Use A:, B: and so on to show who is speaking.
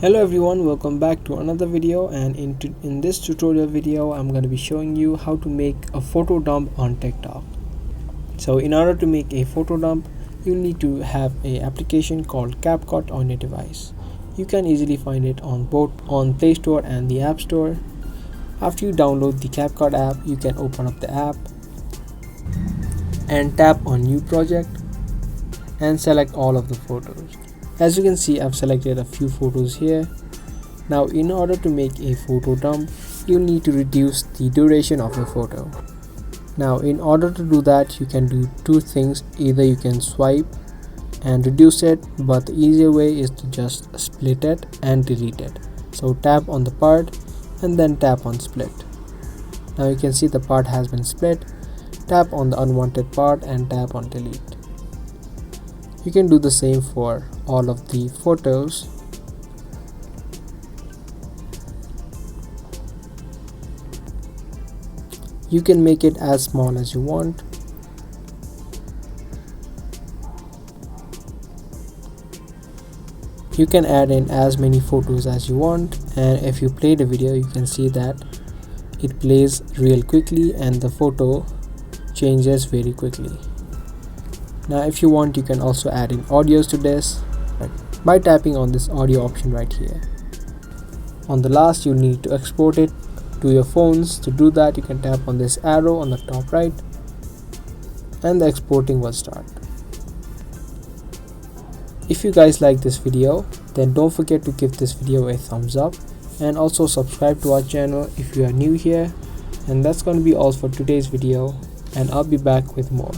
A: Hello everyone, welcome back to another video, and in this tutorial video I'm going to be showing you how to make a photo dump on TikTok. So in order to make a photo dump, you need to have a application called CapCut on your device. You can easily find it on both on Play Store and the App Store. After you download the CapCut app, you can open up the app and tap on New Project and select all of the photos. As you can see, I've selected a few photos here. Now in order to make a photo dump, you need to reduce the duration of a photo. Now in order to do that, you can do two things. Either you can swipe and reduce it, but the easier way is to just split it and delete it. So tap on the part and then tap on split. Now you can see the part has been split. Tap on the unwanted part and tap on delete. You can do the same for all of the photos. You can make it as small as you want. You can add in as many photos as you want, and if you play the video, you can see that it plays real quickly and the photo changes very quickly. Now if you want, you can also add in audios to this by tapping on this audio option right here. On the last, you need to export it to your phones. To do that, you can tap on this arrow on the top right and the exporting will start. If you guys like this video, then don't forget to give this video a thumbs up and also subscribe to our channel if you are new here. And that's going to be all for today's video, and I'll be back with more.